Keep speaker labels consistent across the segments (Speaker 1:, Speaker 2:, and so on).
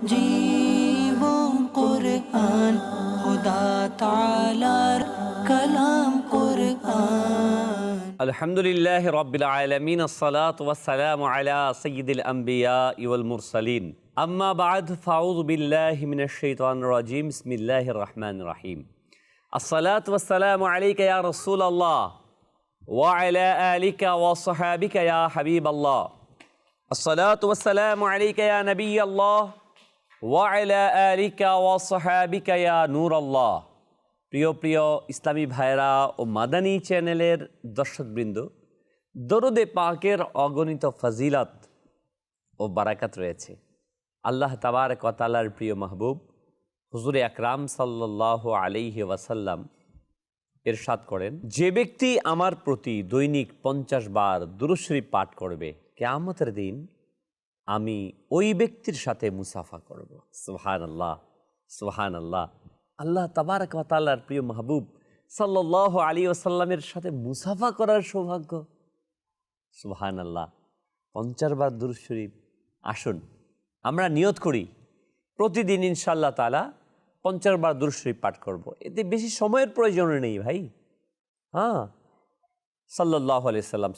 Speaker 1: জীবন কুরআন খুদা তাআলার কালাম কুরআন।
Speaker 2: আলহামদুলিল্লাহ রাব্বিল আলামিন, আসসালাতু ওয়াসসালামু আলা সাইয়্যিদিল আমবিয়া ওয়াল মুরসালিন, আম্মা বা'দ, ফাউযু বিল্লাহি মিনাশ শাইতানির রাজীম, বিসমিল্লাহির রহমানির রহিম। আসসালাতু ওয়াসসালামু আলাইকা ইয়া রাসূলাল্লাহ ওয়া আলা আলিকা ওয়া সাহাবিকা ইয়া হাবিবাল্লাহ। আসসালাতু ওয়াসসালামু আলাইকা ইয়া নবিয়াল্লাহ ওয়া আলা আলিকা ওয়া সাহাবিকা ইয়া নূরাল্লাহ। প্রিয় প্রিয় ইসলামী ভাইরা ও মাদানী চ্যানেলের দর্শকবৃন্দ, দরুদে পাকের অগণিত ফজিলত ও বারাকাত রয়েছে। আল্লাহ তাবারক ওয়া তাআলার প্রিয় মাহবুব হুজুরে আকরাম সাল্লাল্লাহু আলাইহি ওয়াসাল্লাম ইরশাদ করেন, যে ব্যক্তি আমার প্রতি দৈনিক 50 বার দুরূদ শরীফ পাঠ করবে, কিয়ামতের দিন আমি ওই ব্যক্তির সাথে মুসাফা করব। সুবহানাল্লাহ, সুবহানাল্লাহ। আল্লাহ তাবারক ওয়া তাআলার প্রিয় মাহবুব সাল্লাল্লাহু আলাইহি ওয়াসাল্লামের সাথে মুসাফা করার সৌভাগ্য। সুবহানাল্লাহ। 50 বার দুরূদ শরীফ। আসুন আমরা নিয়ত করি প্রতিদিন ইনশাআল্লাহ তাআলা 50 বার দুরূদ শরীফ পাঠ করব। এতে বেশি সময়ের প্রয়োজন নেই ভাই। হ্যাঁ, সাল্লাল্লাহু আলাইহি সাল্লাম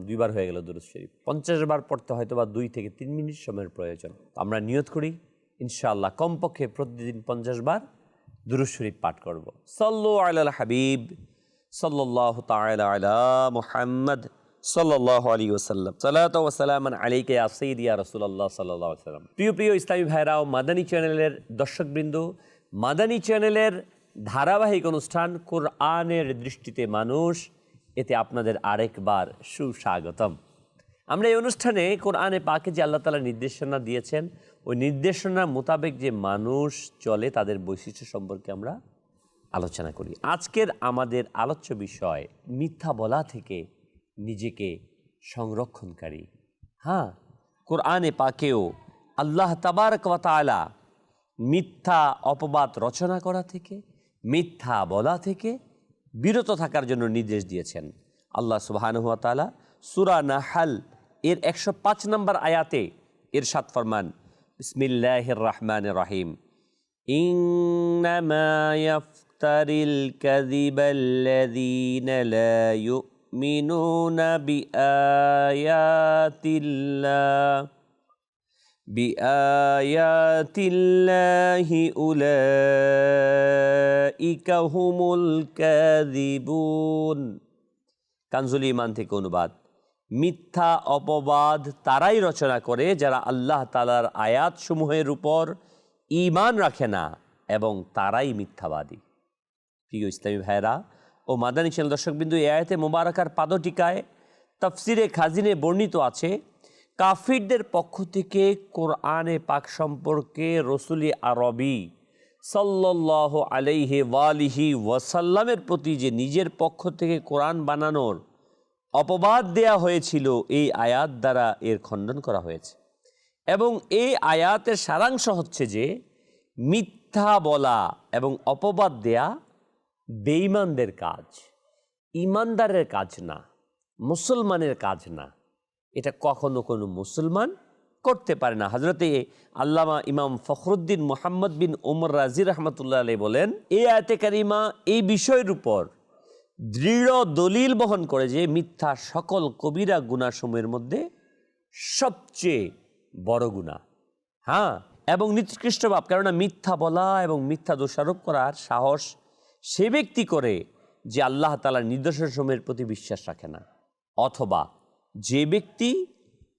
Speaker 2: 2 বার হয়ে গেল দুরূদ শরীফ। 50 বার পড়তে হয়তো বা 2 থেকে 3 মিনিট সময়ের প্রয়োজন। আমরা নিয়ত করি ইনশাআল্লাহ কমপক্ষে প্রতিদিন 50 বার দুরূদ শরীফ পাঠ করব। সাল্লু আলাল হাবিব সাল্লাল্লাহু তাআলা আলা মুহাম্মদ সাল্লাল্লাহু আলাইহি ওয়াসাল্লাম। সালাতু ওয়া সালামান আলাইকা ইয়া সাইয়্যিদি ইয়া রাসূলুল্লাহ সাল্লাল্লাহু আলাইহি ওয়াসাল্লাম। প্রিয় প্রিয় ইসলামী ভাইরা ও মাদানী চ্যানেলের দর্শকবৃন্দ, মাদানী চ্যানেলের ধারাবাহিক অনুষ্ঠান কোরআনের দৃষ্টিতে মানুষ, এতে আপনাদের আরেকবার সুস্বাগতম। আমরা এই অনুষ্ঠানে কোরআনে পাকে যে আল্লাহ তাআলা নির্দেশনা দিয়েছেন, ওই নির্দেশনা মোতাবেক যে মানুষ চলে তাদের বৈশিষ্ট্য সম্পর্কে আমরা আলোচনা করি। আজকের আমাদের আলোচ্য বিষয় মিথ্যা বলা থেকে নিজেকে সংরক্ষণকারী। হ্যাঁ, কোরআনে পাকেও আল্লাহ তাবারক ওয়া তাআলা মিথ্যা অপবাদ রচনা করা থেকে, মিথ্যা বলা থেকে বিরত থাকার জন্য নির্দেশ দিয়েছেন। আল্লাহ সুবহানাহু ওয়া তাআলা সূরা নাহল এর 105 নম্বর আয়াতে ইরশাদ ফরমান, বিসমিল্লাহির রহমানির রহিম, ইন্নামা ইয়াফতারিল কাযিবাল্লাযীনা লা ইউমিনুনা বিআয়াতিল্লাহি উলাইকা হুমুল কাযিবুন। কানজুল ঈমান থেকে অনুবাদ, মিথ্যা অপবাদ তারাই রচনা করে যারা আল্লাহ তাআলার আয়াতসমূহের উপর ঈমান রাখে না, এবং তারাই মিথ্যাবাদী। প্রিয় ইসলামী ভাইরা ও মাদানী চ্যানেল দর্শকবিন্দু, এই আয়াতে মোবারকার পাদটিকায় তাফসিরে খাজিনে বর্ণিত আছে, কাফিরদের পক্ষ থেকে কোরআনে পাক সম্পর্কে রসুলি আরবি সাল্লাল্লাহু আলাইহি ওয়ালিহি ওয়াসাল্লামের প্রতি যে নিজের পক্ষ থেকে কোরআন বানানোর অপবাদ দেয়া হয়েছিল, এই আয়াত দ্বারা এর খণ্ডন করা হয়েছে। এবং এই আয়াতের সারাংশ হচ্ছে যে মিথ্যা বলা এবং অপবাদ দেয়া বেঈমানদের কাজ, ইমানদারের কাজ না, মুসলমানের কাজ না। এটা কখনো কোনো মুসলমান করতে পারে না। হযরতে আল্লামা ইমাম ফখরুদ্দিন মুহাম্মদ বিন ওমর রাজি রহমতুল্লাহ আলাইহি বলেন, এই আয়াতে কারিমা এই বিষয়ের উপর দৃঢ় দলিল বহন করে যে মিথ্যা সকল কবিরা গুনাহসমূহের মধ্যে সবচেয়ে বড় গুনাহ। হ্যাঁ, এবং নিকৃষ্ট পাপ। কেননা মিথ্যা বলা এবং মিথ্যা দোষারোপ করার সাহস সে ব্যক্তি করে যে আল্লাহ তাআলার নির্দেশসমূহের প্রতি বিশ্বাস রাখে না, অথবা যে ব্যক্তি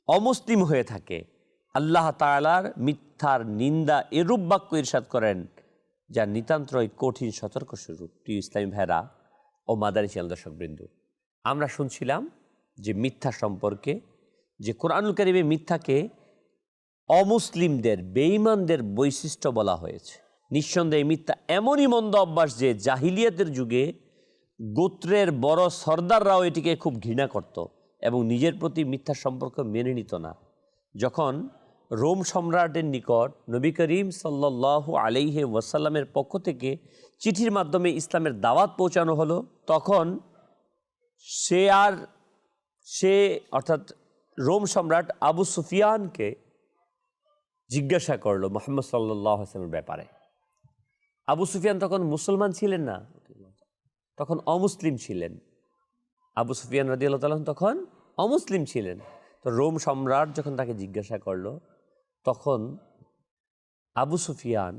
Speaker 2: অমুসলিম হয়ে থাকে। আল্লাহ তাআলার মিথ্যার নিন্দা এরূপ বাক্য ইরশাদ করেন যা নিতান্তই কঠিন সতর্ক স্বরূপ। প্রিয় ইসলামী ভাইরা ও মাদানী চ্যানেল দর্শকবৃন্দ, আমরা শুনছিলাম যে মিথ্যা সম্পর্কে, যে কোরআনুল কারীমে মিথ্যাকে অমুসলিমদের, বেঈমানদের বৈশিষ্ট্য বলা হয়েছে। নিঃসন্দেহে মিথ্যা এমনই মন্দ অভ্যাস যে জাহিলিয়াতের যুগে গোত্রের বড় সর্দাররাও এটিকে খুব ঘৃণা করত এবং নিজের প্রতি মিথ্যা সম্পর্ক মেনে নিত না। যখন রোম সম্রাটের নিকট নবী করিম সাল্লাল্লাহু আলাইহি ওয়াসাল্লামের পক্ষ থেকে চিঠির মাধ্যমে ইসলামের দাওয়াত পৌঁছানো হলো, তখন সে অর্থাৎ রোম সম্রাট আবু সুফিয়ানকে জিজ্ঞাসা করলো মুহাম্মদ সাল্লাল্লাহু আলাইহি ওয়াসাল্লামের ব্যাপারে। আবু সুফিয়ান তখন মুসলমান ছিলেন না, তখন অমুসলিম ছিলেন। আবু সুফিয়ান রাদিয়াল্লাহু তাআলা তখন অমুসলিম ছিলেন। তো রোম সম্রাট যখন তাকে জিজ্ঞাসা করলো, তখন আবু সুফিয়ান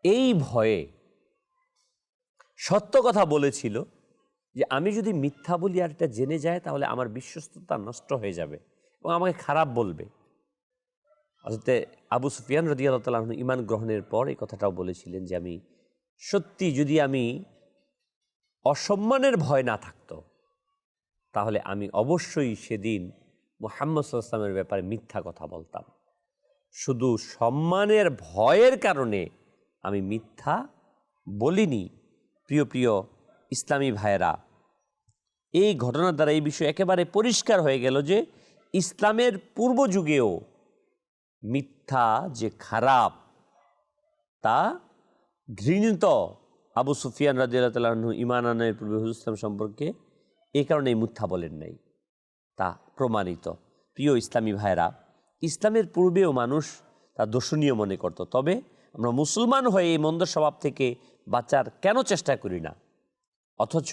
Speaker 2: এই ভয়ে সত্য কথা বলেছিল যে আমি যদি মিথ্যা বলি আর এটা জেনে যায় তাহলে আমার বিশ্বস্ততা নষ্ট হয়ে যাবে এবং আমাকে খারাপ বলবে। হযরত আবু সুফিয়ান রাদিয়াল্লাহু তাআলা আনহু ঈমান গ্রহণের পর এই কথাটাও বলেছিলেন যে আমি সত্যি যদি আমি অসম্মানের ভয় না থাকতো তাহলে আমি অবশ্যই সেদিন মুহাম্মদ সাল্লাল্লাহু আলাইহি ওয়াসাল্লামের ব্যাপারে মিথ্যা কথা বলতাম। শুধু সম্মানের ভয়ের কারণে আমি মিথ্যা বলিনি। প্রিয় প্রিয় ইসলামী ভাইয়েরা, এই ঘটনার দ্বারা এই বিষয় একেবারে পরিষ্কার হয়ে গেল যে ইসলামের পূর্ব যুগেও মিথ্যা যে খারাপ তা ঘৃণিত। আবু সুফিয়ান রাদিয়াল্লাহু তাআলা আনহু ঈমান আনার পূর্বে হুজুর ইসলাম সম্পর্কে এই কারণেই মিথ্যা বলেন নাই, তা প্রমাণিত। প্রিয় ইসলামী ভাইয়েরা, ইসলামের পূর্বেও মানুষ তা দোষণীয় মনে করত, তবে আমরা মুসলমান হয়ে এই মন্দ স্বভাব থেকে বাঁচার কেন চেষ্টা করি না? অথচ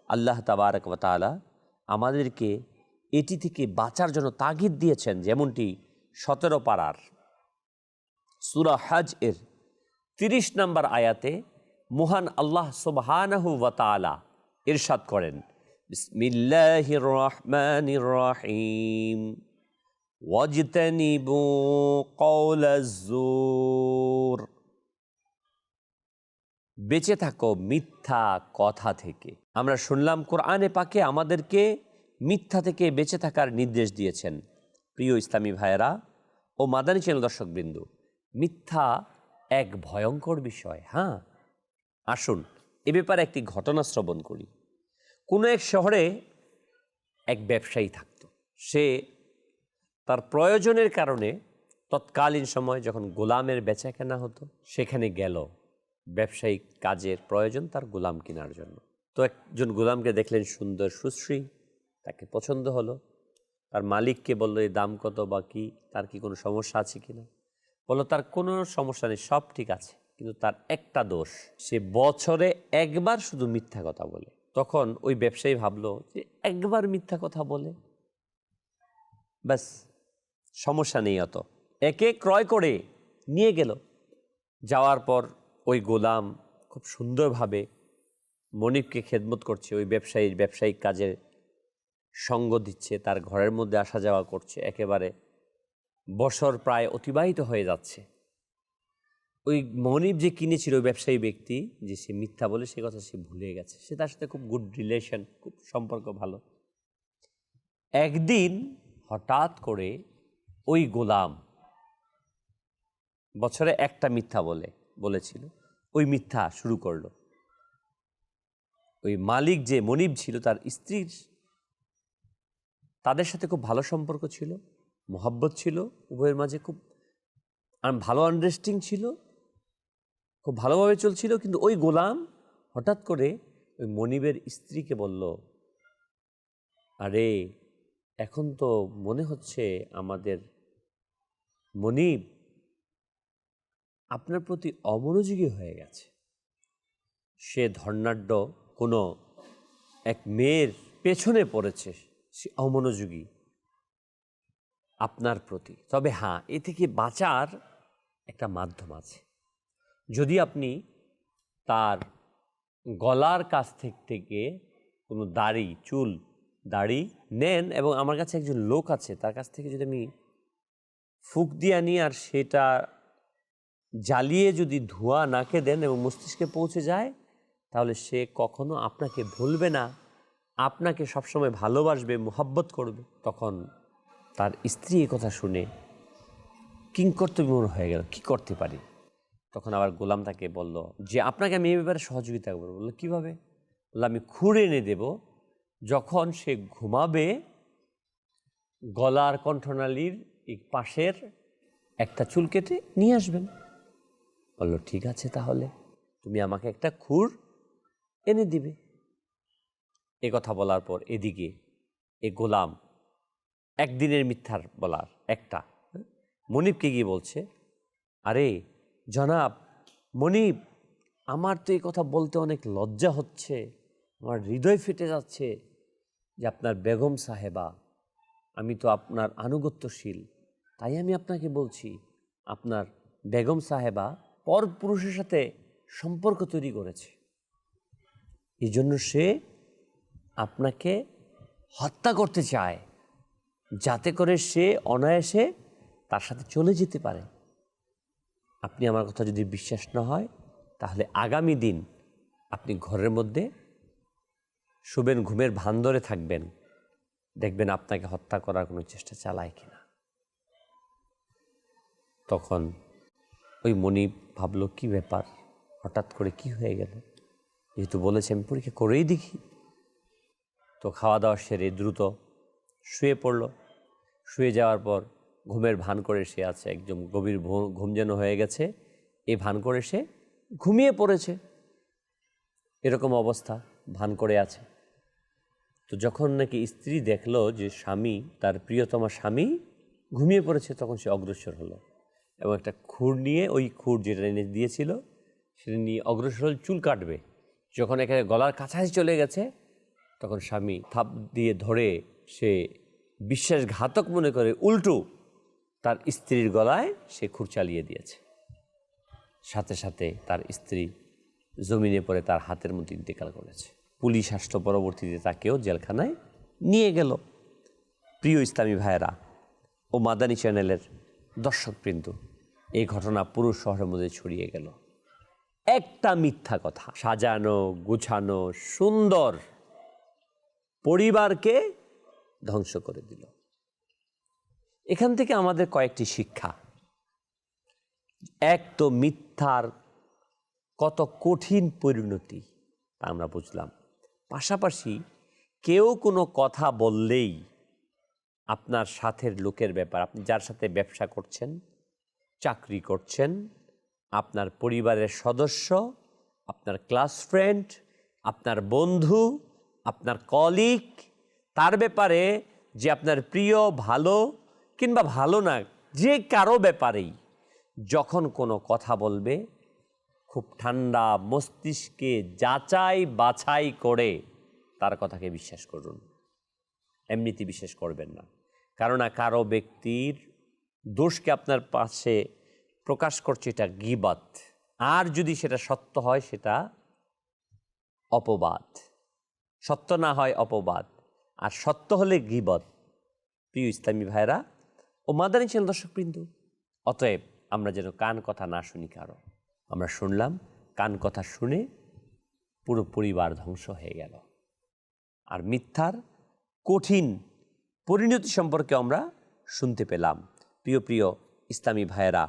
Speaker 2: আল্লাহ তাবারক ওয়া তাআলা আমাদেরকে এটি থেকে বাঁচার জন্য তাগিদ দিয়েছেন, যেমনটি 17 পারার সূরা হজ এর 30 নম্বর আয়াতে মহান আল্লাহ সুবহানাহু ওয়া তাআলা ইরশাদ করেন, বিসমিল্লাহির রহমানির রহিম ওয়াজতানিবু কওলাজ জুর। বেঁচে থাকো মিথ্যা কথা থেকে। আমরা শুনলাম কোরআনে পাকে আমাদেরকে মিথ্যা থেকে বেঁচে থাকার নির্দেশ দিয়েছেন। প্রিয় ইসলামী ভাইয়েরা ও মাদানী চ্যানেল দর্শকবৃন্দ, মিথ্যা এক ভয়ঙ্কর বিষয়। হ্যাঁ, আসুন এ ব্যাপারে একটি ঘটনা শ্রবণ করি। কোনো এক শহরে এক ব্যবসায়ী থাকত। সে তার প্রয়োজনের কারণে তৎকালীন সময় যখন গোলামের বেচা কেনা হতো সেখানে গেল। ব্যবসায়িক কাজের প্রয়োজন তার গোলাম কেনার জন্য। তো একজন গোলামকে দেখলেন সুন্দর সুশ্রী, তাকে পছন্দ হলো। তার মালিককে বলল এই দাম কত বা কি, তার কি কোনো সমস্যা আছে কিনা? বললো তার কোনো সমস্যা নেই, সব ঠিক আছে, কিন্তু তার একটা দোষ, সে বছরে একবার শুধু মিথ্যা কথা বলে। তখন ওই ব্যবসায়ী ভাবলো যে একবার মিথ্যা কথা বলে ব্যাস সমস্যা নেই অত। একে ক্রয় করে নিয়ে গেল। যাওয়ার পর ওই গোলাম খুব সুন্দরভাবে মনিবকে খেদমত করছে, ওই ব্যবসায়িক কাজের সঙ্গ দিচ্ছে, তার ঘরের মধ্যে আসা যাওয়া করছে। একেবারে বছর প্রায় অতিবাহিত হয়ে যাচ্ছে। ওই মনিব যে কিনেছিল ওই ব্যবসায়ী ব্যক্তি, যে সে মিথ্যা বলে সে কথা সে ভুলে গেছে। সে তার সাথে খুব গুড রিলেশন, খুব সম্পর্ক ভালো। একদিন হঠাৎ করে ওই গোলাম বছরে একটা মিথ্যা বলেছিল, ওই মিথ্যা শুরু করলো। ওই মালিক যে মনিব ছিল তার স্ত্রীর, তাদের সাথে খুব ভালো সম্পর্ক ছিল, মহব্বত ছিল উভয়ের মাঝে, খুব ভালো আন্ডারস্ট্যান্ডিং ছিল, খুব ভালোভাবে চলছিল। কিন্তু ওই গোলাম হঠাৎ করে ওই মনিবের স্ত্রীকে বলল, আরে এখন তো মনে হচ্ছে আমাদের মনিব আপনার প্রতি অমনোযোগী হয়ে গেছে। সে ধর্নাঢ্য কোনো এক মেয়ের পেছনে পড়েছে, সে অমনোযোগী আপনার প্রতি। তবে হ্যাঁ, এ থেকে বাঁচার একটা মাধ্যম আছে। যদি আপনি তার গলার কাছ থেকে কোনো দাড়ি নেন এবং আমার কাছে একজন লোক আছে, তার কাছ থেকে যদি আমি ফুঁক দিয়ে আনি আর সেটা জ্বালিয়ে যদি ধোঁয়া নাকে দেন এবং মস্তিষ্কে পৌঁছে যায়, তাহলে সে কখনো আপনাকে ভুলবে না, আপনাকে সবসময় ভালোবাসবে, মোহাব্বত করবে। তখন তার স্ত্রী এই কথা শুনে কিংকর্তব্যমূল হয়ে গেল, কি করতে পারি? তখন আবার গোলাম তাকে বলল যে আপনাকে আমি এই ব্যাপারে সহযোগিতা করবো। বললো কীভাবে? বললো আমি খুঁড়ে এনে দেব, যখন সে ঘুমাবে গলার কণ্ঠনালীর এই পাশের একটা চুল কেটে নিয়ে আসবেন। বললো ঠিক আছে, তাহলে তুমি আমাকে একটা খুর এনে দিবে। এ কথা বলার পর এদিকে এ গোলাম একদিনের মিথ্যার বলার একটা, মনিবকে গিয়ে বলছে, আরে জনাব মনিব, আমার তো এই কথা বলতে অনেক লজ্জা হচ্ছে, আমার হৃদয় ফেটে যাচ্ছে যে আপনার বেগম সাহেবা, আমি তো আপনার আনুগত্যশীল, তাই আমি আপনাকে বলছি আপনার বেগম সাহেবা পরপুরুষের সাথে সম্পর্ক তৈরি করেছে, এই জন্য সে আপনাকে হত্যা করতে চায়, যাতে করে সে অনায়াসে তার সাথে চলে যেতে পারে। আপনি আমার কথা যদি বিশ্বাস না হয়, তাহলে আগামী দিন আপনি ঘরের মধ্যে শুবেন, ঘুমের ভান ধরে থাকবেন, দেখবেন আপনাকে হত্যা করার কোনো চেষ্টা চালায় কিনা। তখন ওই মনিব ভাবলো, কি ব্যাপার, হঠাৎ করে কি হয়ে গেল, যেহেতু বলেছে আমি পরীক্ষা করেই দেখি। তো খাওয়া দাওয়া সেরে দ্রুত শুয়ে পড়ল। শুয়ে যাওয়ার পর ঘুমের ভান করে সে আছে, একদম গভীর ঘুম যেন হয়ে গেছে, এই ভান করে সে ঘুমিয়ে পড়েছে। এরকম অবস্থা, ভান করে আছে। তো যখন নাকি স্ত্রী দেখলো যে স্বামী, তার প্রিয়তমা স্বামী ঘুমিয়ে পড়েছে, তখন সে অগ্রসর হলো এবং একটা খুর নিয়ে, ওই খুর যেটা এনে দিয়েছিল সেটা নিয়ে অগ্রসর হল চুল কাটবে। যখন এখানে গলার কাছাকাছি চলে গেছে, তখন স্বামী থাপ দিয়ে ধরে সে বিশ্বাসঘাতক মনে করে উল্টো তার স্ত্রীর গলায় সে খুর চালিয়ে দিয়েছে। সাথে সাথে তার স্ত্রী জমিনে পড়ে তার হাতের মধ্যে ইন্তেকাল করেছে। পুলিশ আসলো, পরবর্তীতে তাকেও জেলখানায় নিয়ে গেল। প্রিয় ইসলামী ভাইয়েরা ও মাদানী চ্যানেলের দর্শকবৃন্দ, এই ঘটনা পুরো শহরের মধ্যে ছড়িয়ে গেল। একটা মিথ্যা কথা সাজানো গুছানো সুন্দর পরিবারকে ধ্বংস করে দিল। এখান থেকে আমাদের কয়েকটি শিক্ষা। এক তো মিথ্যার কত কঠিন পরিণতি তা আমরা বুঝলাম। পাশাপাশি কেউ কোনো কথা বললেই আপনার সাথের লোকের ব্যাপার, আপনি যার সাথে ব্যবসা করছেন, চাকরি করছেন, আপনার পরিবারের সদস্য, আপনার ক্লাস ফ্রেন্ড, আপনার বন্ধু, আপনার কলিগ, তার ব্যাপারে যে আপনার প্রিয়, ভালো কিংবা ভালো না, যে কারো ব্যাপারেই যখন কোনো কথা বলবে, খুব ঠান্ডা মস্তিষ্কে যাচাই বাছাই করে তার কথাকে বিশ্বাস করুন। এমনিতে বিশ্বাস করবেন না। কারণ কারো ব্যক্তির দোষকে আপনার পাশে প্রকাশ করছে, এটা গীবত। আর যদি সেটা সত্য হয়, সেটা অপবাদ। সত্য না হয় অপবাদ, আর সত্য হলে গীবত। প্রিয় ইসলামী ভাইরা ও মাদানী চ্যানেল দর্শকবৃন্দ, অতএব আমরা যেন কান কথা না শুনি কারো। আমরা শুনলাম, কান কথা শুনে পুরো পরিবার ধ্বংস হয়ে গেল। আর মিথ্যার কঠিন পরিণতি সম্পর্কে আমরা শুনতে পেলাম। প্রিয় প্রিয় ইসলামী ভাইয়েরা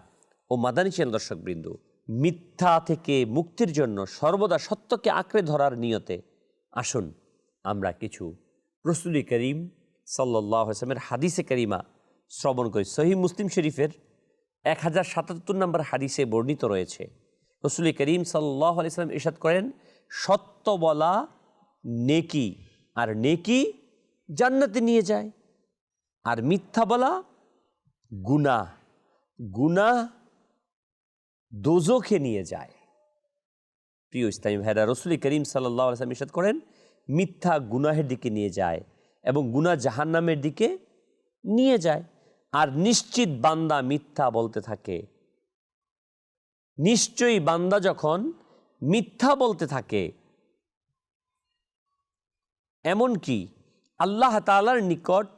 Speaker 2: ও মাদানী চ্যানেল দর্শকবৃন্দ, মিথ্যা থেকে মুক্তির জন্য সর্বদা সত্যকে আঁকড়ে ধরার নিয়তে আসুন আমরা কিছু রাসূল করিম সাল্লাল্লাহু আলাইহি ওয়াসাল্লামের হাদিসে কারিমা শ্রবণ করি। সহিহ মুসলিম শরীফের 1077 নম্বর হাদিসে বর্ণিত রয়েছে, রাসূল করিম সাল্লাল্লাহু আলাইহি ওয়াসাল্লাম ইরশাদ করেন, সত্য বলা নেকি, আর নেকি জান্নাতে নিয়ে যায়, আর মিথ্যা বলা গুনাহ, গুনাহ দোজখে নিয়ে যায়। প্রিয় ইসলামী ভাইরা, রাসূল করিম সাল্লাল্লাহু আলাইহি ওয়াসাল্লাম ইরশাদ করেন, মিথ্যা গুনাহের দিকে নিয়ে যায় এবং গুনাহ জাহান্নামের দিকে নিয়ে যায়। আর নিশ্চিত বান্দা মিথ্যা বলতে থাকে, নিশ্চয়ই বান্দা যখন মিথ্যা বলতে থাকে, এমনকি আল্লাহ তাআলার নিকট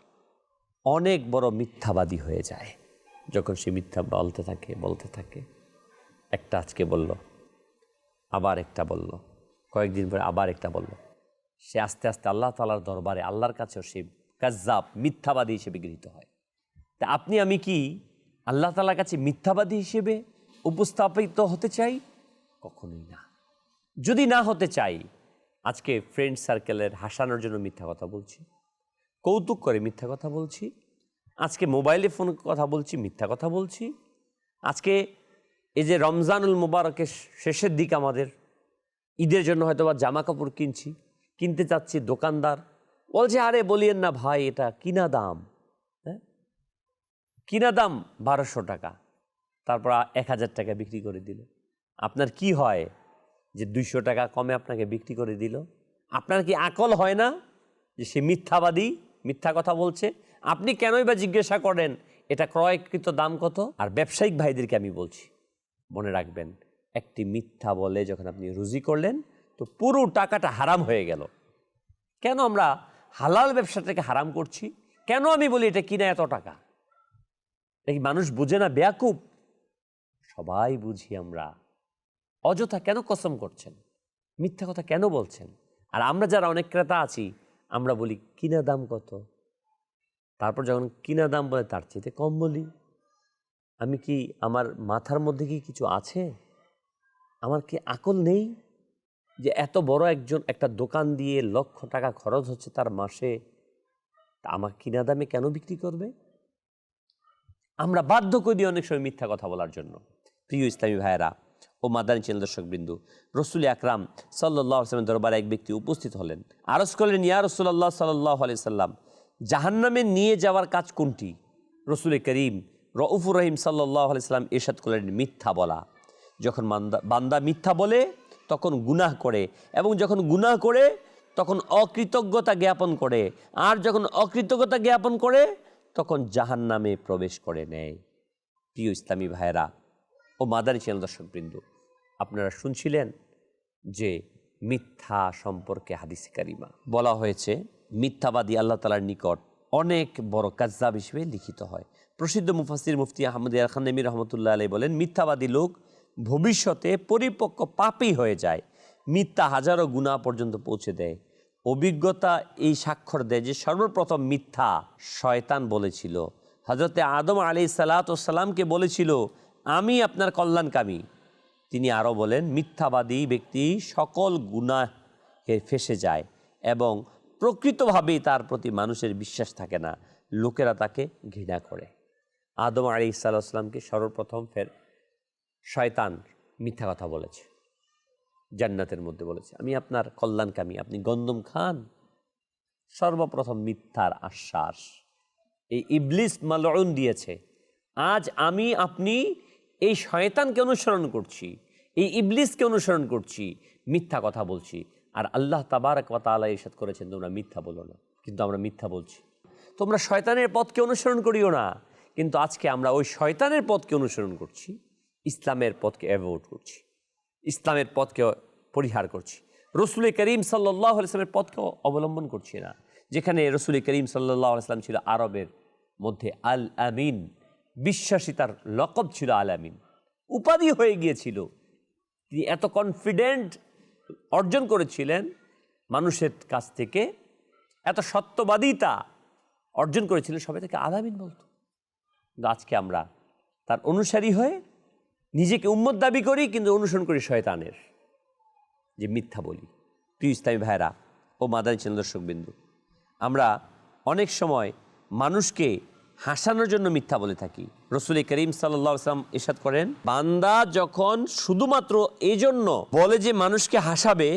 Speaker 2: অনেক বড় মিথ্যাবাদী হয়ে যায়। যখন সে মিথ্যা বলতে থাকে, একটা আজকে বলল, আবার একটা বলল, কয়েকদিন পরে আবার একটা বলল, সে আস্তে আস্তে আল্লাহ তাআলার দরবারে, আল্লাহর কাছেও সে কাজ্জাব, মিথ্যাবাদী হিসেবে গৃহীত হয়। তা আপনি আমি কি আল্লাহ তাআলার কাছে মিথ্যাবাদী হিসেবে উপস্থাপিত হতে চাই? কখনোই না। যদি না হতে চাই, আজকে ফ্রেন্ড সার্কেলের হাসানোর জন্য মিথ্যা কথা বলছি, কৌতুক করে মিথ্যা কথা বলছি, আজকে মোবাইলে ফোন কথা বলছি, মিথ্যা কথা বলছি, আজকে এই যে রমজানুল মুবারকের শেষের দিক, আমাদের ঈদের জন্য হয়তো বা জামা কাপড় কিনতে চাচ্ছি, দোকানদার বলছে, আরে বলিয়েন না ভাই, এটা কিনা দাম, হ্যাঁ কিনা দাম 1200 টাকা, তারপর 1000 টাকা বিক্রি করে দিল। আপনার কি হয় যে 200 টাকা কমে আপনাকে বিক্রি করে দিল? আপনার কি আকল হয় না যে সে মিথ্যাবাদী, মিথ্যা কথা বলছে? আপনি কেনই বা জিজ্ঞাসা করেন এটা ক্রয়কৃত দাম কত? আর ব্যবসায়িক ভাইদেরকে আমি বলছি, মনে রাখবেন, একটি মিথ্যা বলে যখন আপনি রুজি করলেন তো পুরো টাকাটা হারাম হয়ে গেল। কেন আমরা হালাল ব্যবসাটাকে হারাম করছি? কেন আমি বলি এটা কিনা এত টাকা? এই মানুষ বুঝে না, বেয়াকুব? সবাই বুঝি আমরা। অযথা কেন কসম করছেন? মিথ্যা কথা কেন বলছেন? আর আমরা যারা অনেক ক্রেতা আছি আমরা বলি কিনা দাম কত, তারপর যখন কিনা দাম বলে তার চেয়ে কম বলি। আমি কি, আমার মাথার মধ্যে কি কিছু আছে? আমার কি আকল নেই যে এত বড় একটা দোকান দিয়ে লক্ষ টাকা খরচ হচ্ছে তার মাসে, তা আমার কিনা দামে কেন বিক্রি করবে? আমরা বাধ্য করি অনেক সময় মিথ্যা কথা বলার জন্য। প্রিয় ইসলামী ভাইয়েরা ও মাদানী চ্যানেল দর্শক বিন্দু, রসুল আকরাম সাল্লাল্লাহু আলাইহি ওয়াসাল্লামের দরবারে এক ব্যক্তি উপস্থিত হলেন। আরজ করলেন, ইয়া রাসূলুল্লাহ সাল্লাল্লাহু আলাইহি সাল্লাম, জাহান্নামে নিয়ে যাওয়ার কাজ কোনটি? রসুল করিম রউফুর রহিম সাল্লাল্লাহু আলাইহি সাল্লাম ইরশাদ করলেন, মিথ্যা বলা। যখন বান্দা মিথ্যা বলে তখন গুনাহ করে, এবং যখন গুনাহ করে তখন অকৃতজ্ঞতা জ্ঞাপন করে, আর যখন অকৃতজ্ঞতা জ্ঞাপন করে তখন জাহান্নামে প্রবেশ করে নেয়। প্রিয় ইসলামী ভাইয়েরা ও মাদানী চ্যানেল দর্শকবৃন্দ, আপনারা শুনছিলেন যে মিথ্যা সম্পর্কে হাদিস কারিমা বলা হয়েছে মিথ্যাবাদী আল্লাহ তাআলার নিকট অনেক বড় কাজ্জাব হিসেবে লিখিত হয়। প্রসিদ্ধ মুফাসসির মুফতি আহমদ খান নেমী রহমতুল্লাহ আলাইহি বলেন, মিথ্যাবাদী লোক ভবিষ্যতে পরিপক্ক পাপী হয়ে যায়, মিথ্যা হাজারো গুনাহ পর্যন্ত পৌঁছে দেয়। অভিজ্ঞতা এই স্বাক্ষর দেয় যে সর্বপ্রথম মিথ্যা শয়তান বলেছিল। হযরতে আদম আলাইহিস সালামকে বলেছিল, আমি আপনার কল্যাণকামী। তিনি আরও বলেন, মিথ্যাবাদী ব্যক্তি সকল গুনাহে ফেসে যায় এবং প্রকৃতভাবেই তার প্রতি মানুষের বিশ্বাস থাকে না, লোকেরা তাকে ঘৃণা করে। আদম আলাইহিস সালামকে সর্বপ্রথম শয়তান মিথ্যা কথা বলেছে, জান্নাতের মধ্যে বলেছে, আমি আপনার কল্যাণকামী, আপনি গন্ধম খান। সর্বপ্রথম মিথ্যার আশ্বাস এই ইবলিস মালউন দিয়েছে। আজ আমি আপনি এই শয়তানকে অনুসরণ করছি, এই ইবলিসকে অনুসরণ করছি, মিথ্যা কথা বলছি। আর আল্লাহ তাবারক ওয়া তাআলা ইরশাদ করেছেন, তোমরা মিথ্যা বলো না, কিন্তু আমরা মিথ্যা বলছি। তোমরা শয়তানের পথকে অনুসরণ করিও না, কিন্তু আজকে আমরা ওই শয়তানের পথকে অনুসরণ করছি, ইসলামের পথকে অ্যাভয়েড করছি, ইসলামের পথকে পরিহার করছি, রসুল করিম সাল্লাল্লাহু আলাইহি ওয়াসাল্লামের পথকেও অবলম্বন করছি না। যেখানে রসুল করিম সাল্লাল্লাহু আলাইহি ওয়াসাল্লাম ছিল আরবের মধ্যে আল আমিন, বিশ্বাসী, তার লকব ছিল আল আমিন, উপাধি হয়ে গিয়েছিল। তিনি এত কনফিডেন্ট অর্জন করেছিলেন মানুষের কাছ থেকে, এত সত্যবাদিতা অর্জন করেছিলেন, সবাই তাকে আল আমিন বলতো। কিন্তু আজকে আমরা তার অনুসারী হয়ে নিজেকে উম্মত দাবি করি, কিন্তু অনুসরণ করি শয়তানের, যে মিথ্যা বলি। প্রিয় ইসলামী ভাইরা ও মাদানী চ্যানেল দর্শকবিন্দু, আমরা অনেক সময় মানুষকে হাসানোর জন্য মিথ্যা বলে থাকি। রসুল করিম সাল্লাল্লাহু আলাইহি ওয়াসাল্লাম ইরশাদ করেন, বান্দা যখন শুধুমাত্র এই জন্য বলে যে মানুষকে হাসাবে,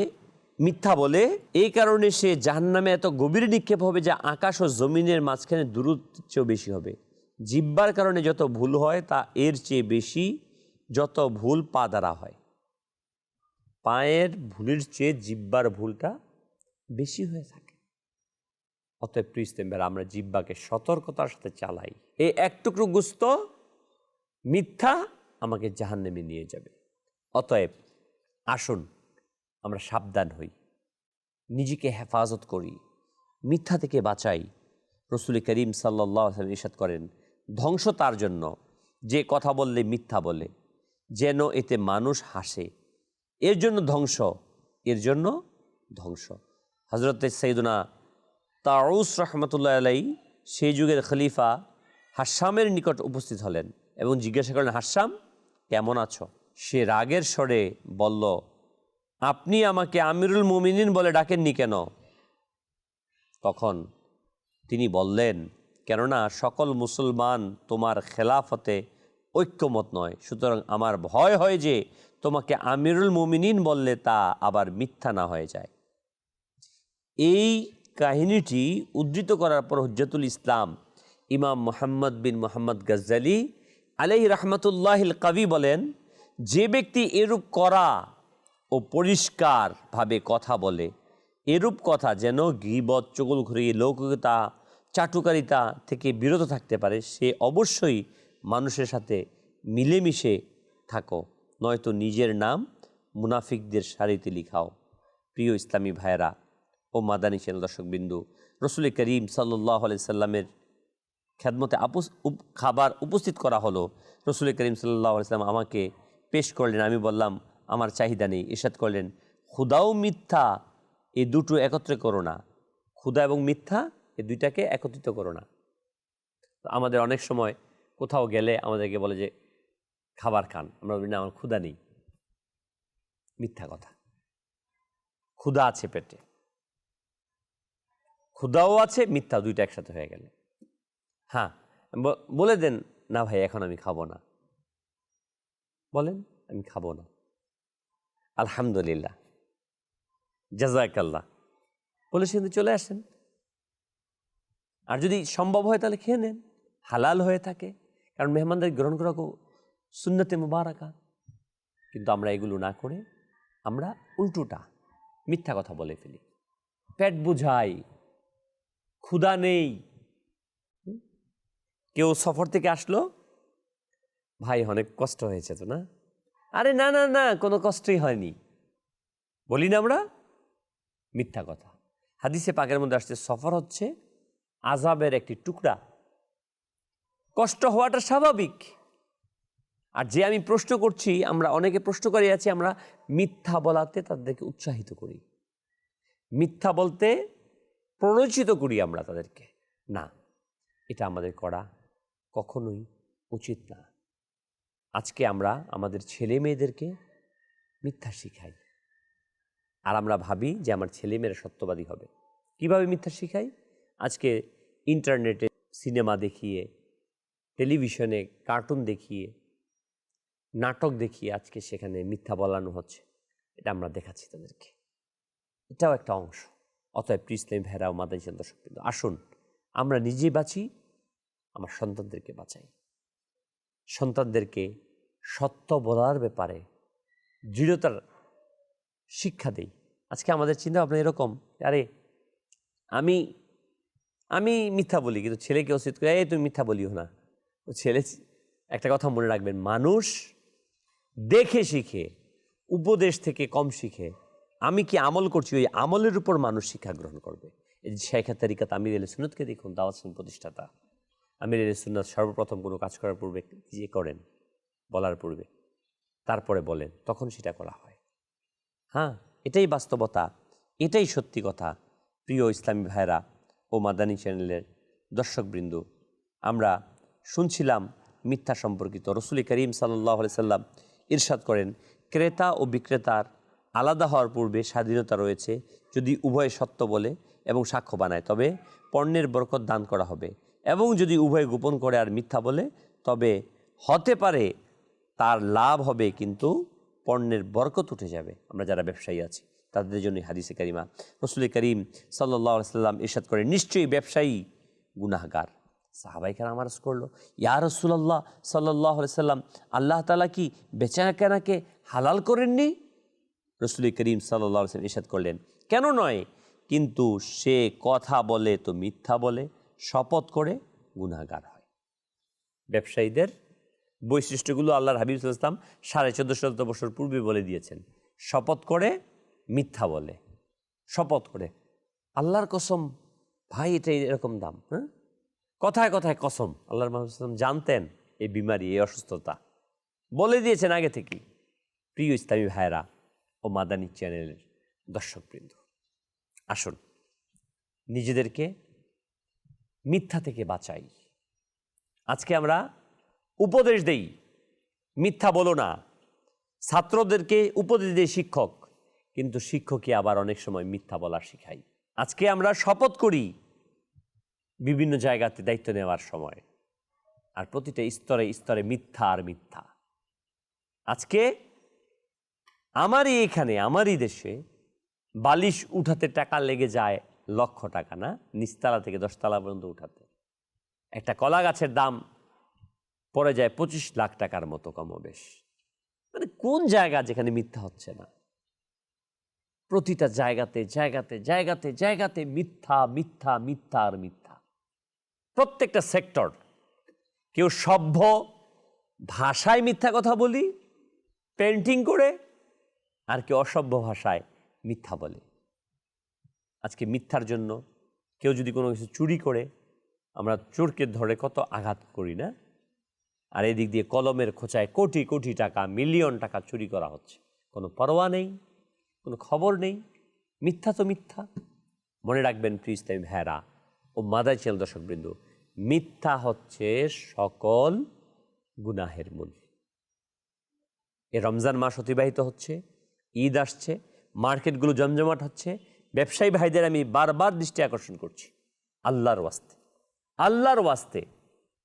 Speaker 2: মিথ্যা বলে, এই কারণে সে জাহান্নামে এত গভীর নিক্ষেপ হবে যে আকাশ ও জমিনের মাঝখানে দূরত্বের চেয়েও বেশি হবে। জিহ্বার কারণে যত ভুল হয় তা এর চেয়ে বেশি যত ভুল পা দ্বারা হয়। পায়ের ভুলের চেয়ে জিহ্বার ভুলটা বেশি হয়ে থাকে। অতএব প্রিয় ইসলামী ভাইরা, আমরা জিহ্বাকে সতর্কতার সাথে চালাই। এই এক টুকরো গোস্ত মিথ্যা আমাকে জাহান্নামে নিয়ে যাবে। অতএব আসুন আমরা সাবধান হই, নিজেকে হেফাজত করি, মিথ্যা থেকে বাঁচাই। রসুল করিম সাল্লাল্লাহু আলাইহি ওয়াসাল্লাম ইরশাদ করেন, ধ্বংস তার জন্য যে কথা বললে মিথ্যা বলে, যেন এতে মানুষ হাসে, এর জন্য ধ্বংস, এর জন্য ধ্বংস। হযরত সাইয়্যিদুনা তাউস রহমতুল্লাহ আলাইহি সেই যুগের খলিফা হাশামের নিকট উপস্থিত হলেন এবং জিজ্ঞাসা করলেন, হাশাম কেমন আছো? সে রাগের স্বরে বলল, আপনি আমাকে আমিরুল মুমিনিন বলে ডাকেননি কেন? তখন তিনি বললেন, কেননা সকল মুসলমান তোমার খেলাফতে ঐক্যমত নয়, সুতরাং আমার ভয় হয় যে তোমাকে আমিরুল মুমিনিন বললে তা আবার মিথ্যা না হয়ে যায়। এই কাহিনীটি উদ্ধৃত করার পর হুজ্জাতুল ইসলাম ইমাম মুহাম্মদ বিন মুহাম্মদ গাজ্জালি আলাইহি রাহমাতুল্লাহিল কবি বলেন, যে ব্যক্তি এরূপ করা ও পরিষ্কারভাবে কথা বলে, এরূপ কথা যেন গীবত, চুগলখড়ি, লৌকিকতা, চাটুকারিতা থেকে বিরত থাকতে পারে, সে অবশ্যই মানুষের সাথে মিলেমিশে থাকো, নয়তো নিজের নাম মুনাফিকদের সারিতে লিখাও। প্রিয় ইসলামী ভাইয়েরা ও মাদানী চ্যানেল দর্শকবিন্দু, রসুল করিম সাল্লাল্লাহু আলাইহি সাল্লামের খেদমতে খাবার উপস্থিত করা হলো। রসুল করিম সাল্লাল্লাহু আলাইহি সাল্লাম আমাকে পেশ করলেন, আমি বললাম আমার চাহিদা নেই। ইরশাদ করলেন, ক্ষুধাও মিথ্যা এ দুটো একত্রে করো না। ক্ষুধা এবং মিথ্যা এ দুইটাকে একত্রিত করো না। আমাদের অনেক সময় কোথাও গেলে আমাদেরকে বলে যে খাবার খান, আমরা বলি না আমার ক্ষুধা নেই। মিথ্যা কথা। ক্ষুধা আছে পেটে, ক্ষুধাও আছে, মিথ্যা, দুইটা একসাথে হয়ে গেলে। হ্যাঁ, বলে দেন না ভাই এখন আমি খাবো না, বলেন আমি খাবো না, আলহামদুলিল্লাহ, জাযাকাল্লাহ বলে সে চলে আসেন। আর যদি সম্ভব হয় তাহলে খেয়ে নেন, হালাল হয়ে থাকে, কারণ মেহমানদের গ্রহণ করা সুন্নতে মুবারাকা। কিন্তু আমরা এগুলো না করে আমরা উল্টোটা মিথ্যা কথা বলে ফেলি, পেট বুঝাই, ক্ষুধা নেই। কেউ সফর থেকে আসলো, ভাই অনেক কষ্ট হয়েছে তো না? আরে না না না, কোনো কষ্টই হয়নি, বলি না আমরা, মিথ্যা কথা। হাদিসে পাকের মধ্যে আসছে সফর হচ্ছে আযাবের একটি টুকরা, কষ্ট হওয়াটা স্বাভাবিক। আর যে আমি প্রশ্ন করছি, আমরা অনেকে প্রশ্ন করে আছি, আমরা মিথ্যা বলাতে তাদেরকে উৎসাহিত করি, মিথ্যা বলতে প্ররোচিত করি আমরা তাদেরকে। না, এটা আমাদের করা কখনোই উচিত না। আজকে আমরা আমাদের ছেলে মেয়েদেরকে মিথ্যা শিখাই, আর আমরা ভাবি যে আমার ছেলে মেয়েরা সত্যবাদী হবে। কিভাবে মিথ্যা শিখাই? আজকে ইন্টারনেটে সিনেমা দেখিয়ে, টেলিভিশনে কার্টুন দেখিয়ে, নাটক দেখিয়ে আজকে সেখানে মিথ্যা বলানো হচ্ছে, এটা আমরা দেখাচ্ছি তাদেরকে, এটাও একটা অংশ। অতএব প্রিয় ইসলামী ভাইরা ও মাদানী চ্যানেল দর্শকবৃন্দ, আসুন আমরা নিজে বাঁচি, আমার সন্তানদেরকে বাঁচাই, সন্তানদেরকে সত্য বলার ব্যাপারে দৃঢ়তার শিক্ষা দেই। আজকে আমাদের চিন্তা ভাবনা এরকম, আরে আমি মিথ্যা বলি, কিন্তু ছেলেকে উচিত করে, এই তুমি মিথ্যা বলিও না। ও ছেলে, একটা কথা মনে রাখবেন, মানুষ দেখে শিখে, উপদেশ থেকে কম শিখে। আমি কি আমল করছি, ওই আমলের উপর মানুষ শিক্ষা গ্রহণ করবে। এই যে শেখ তরিকাত আমির আহলে সুন্নাতকে দেখুন, দাওয়াত ইসলামের প্রতিষ্ঠাতা আমির আহলে সুন্নাত সর্বপ্রথম কোনো কাজ করার পূর্বে নিজে করেন, বলার পূর্বে, তারপরে বলেন, তখন সেটা করা হয়। হ্যাঁ, এটাই বাস্তবতা, এটাই সত্যি কথা। প্রিয় ইসলামী ভাইরা ও মাদানী চ্যানেলের দর্শকবৃন্দ, আমরা শুনছিলাম মিথ্যা সম্পর্কিত। রসুল করিম সাল্লাল্লাহু আলাইহি সাল্লাম ইরশাদ করেন, ক্রেতা ও বিক্রেতার আলাদা হওয়ার পূর্বে স্বাধীনতা রয়েছে। যদি উভয় সত্য বলে এবং সাক্ষ্য বানায়, তবে পণ্যের বরকত দান করা হবে, এবং যদি উভয় গোপন করে আর মিথ্যা বলে, তবে হতে পারে তার লাভ হবে, কিন্তু পণ্যের বরকত উঠে যাবে। আমরা যারা ব্যবসায়ী আছি তাদের জন্য হাদিসে কারিমা। রসুল করিম সাল্লাল্লাহু আলাইহি সাল্লাম ইরশাদ করেন, নিশ্চয়ই ব্যবসায়ী গুনাহগার। সাহাবাই কেরাম আরজ করলো, ইয়া রাসূলুল্লাহ সাল্লাল্লাহু আলাইহি সাল্লাম, আল্লাহ তাআলা কি বেচাকেনাকে হালাল করেননি? রসুল করিম সাল্লাল্লাহু আলাইহি সাল্লাম ইরশাদ করলেন, কেন নয়, কিন্তু সে কথা বলে তো মিথ্যা বলে, শপথ করে গুনাহগার হয়। ব্যবসায়ীদের বৈশিষ্ট্যগুলো আল্লাহর হাবিব সাল্লাল্লাহু আলাইহি ওয়াসাল্লাম 1450 বছর পূর্বে বলে দিয়েছেন। শপথ করে, মিথ্যা বলে, শপথ করে, আল্লাহর কসম ভাই এটা এরকম দাম, হ্যাঁ, কথায় কথায় কসম। আল্লাহর মুহাম্মদ সাল্লাল্লাহু আলাইহি ওয়াসাল্লাম জানতেন এই বিমারি, এই অসুস্থতা, বলে দিয়েছেন আগে থেকেই। প্রিয় ইসলামী ভাইরা ও মাদানী চ্যানেলের দর্শকবৃন্দ, আসুন নিজেদেরকে মিথ্যা থেকে বাঁচাই। আজকে আমরা উপদেশ দেই, মিথ্যা বলো না, ছাত্রদেরকে উপদেশ দেয় শিক্ষক, কিন্তু শিক্ষকই আবার অনেক সময় মিথ্যা বলা শিখাই। আজকে আমরা শপথ করি বিভিন্ন জায়গাতে দায়িত্ব নেওয়ার সময়, আর প্রতিটা স্তরে স্তরে মিথ্যা আর মিথ্যা। আজকে আমারই এখানে, আমারই দেশে বালিশ উঠাতে টাকা লেগে যায় লক্ষ টাকা, না, নিচতলা থেকে 10 তলা পর্যন্ত উঠাতে। একটা কলা গাছের দাম পড়ে যায় 25 লাখ টাকার মতো কমবেশ। মানে কোন জায়গা যেখানে মিথ্যা হচ্ছে না? প্রতিটা জায়গাতে জায়গাতে জায়গাতে জায়গাতে মিথ্যা মিথ্যা মিথ্যা আর মিথ্যা। প্রত্যেকটা সেক্টর। কেউ সভ্য ভাষায় মিথ্যা কথা বলি পেন্টিং করে, আর কেউ অসভ্য ভাষায় মিথ্যা বলে। আজকে মিথ্যার জন্য কেউ যদি কোনো কিছু চুরি করে, আমরা চোরকে ধরে কত আঘাত করি না? আর এদিক দিয়ে কলমের খোঁচায় কোটি কোটি টাকা, মিলিয়ন টাকা চুরি করা হচ্ছে, কোনো পরোয়া নেই, কোনো খবর নেই। মিথ্যা তো মিথ্যা। মনে রাখবেন প্রিয় ইসলামী ভাইয়েরা ও মাদার চ্যানেল দর্শকবৃন্দ, মিথ্যা হচ্ছে সকল গুনাহের মূল। এ রমজান মাস অতিবাহিত হচ্ছে, ঈদ আসছে, মার্কেটগুলো জমজমাট হচ্ছে। ব্যবসায়ী ভাইদের আমি বারবার দৃষ্টি আকর্ষণ করছি, আল্লাহর ওয়াস্তে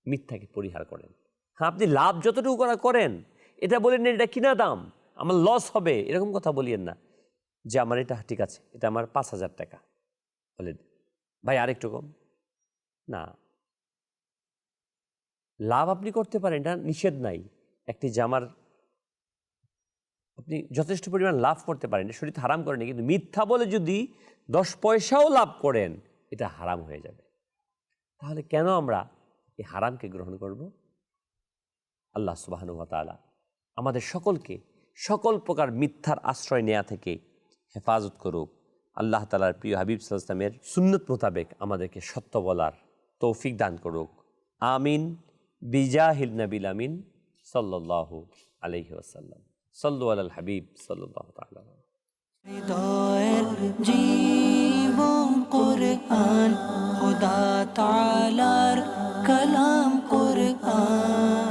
Speaker 2: মিথ্যাকে পরিহার করেন। হ্যাঁ, আপনি লাভ যতটুকু করেন, এটা বলেন না এটা কিনা দাম, আমার লস হবে, এরকম কথা বলিয়েন না। যে আমার এটা ঠিক আছে, এটা আমার 5,000 টাকা, বলেন ভাই আরেকটু কম না। লাভ আপনি করতে পারেন, এটা নিষেধ নাই। একটি জামার আপনি যথেষ্ট পরিমাণ লাভ করতে পারেন, এটা শরীয়ত হারাম করেনি। কিন্তু মিথ্যা বলে যদি 10 পয়সাও লাভ করেন, এটা হারাম হয়ে যাবে। তাহলে কেন আমরা এই হারামকে গ্রহণ করব? আল্লাহ সুবহানাহু ওয়া তাআলা আমাদের সকলকে সকল প্রকার মিথ্যার আশ্রয় নেওয়া থেকে হেফাজত করুক। আল্লাহ তাআলার প্রিয় হাবিব সাল্লাল্লাহু আলাইহি ওয়াসাল্লামের সুন্নত মোতাবেক আমাদেরকে সত্য বলার তৌফিক দান করুক। আমিন বিজাহিল নবিল আমিন সাল্লাল্লাহু আলাইহি ওয়াসাল্লাম। সাল্লু আলাল হাবিব সাল্লাল্লাহু তাআলা।
Speaker 1: হৃদয়ের জীবন কুরআন, খোদা তাআলার কালাম কুরআন।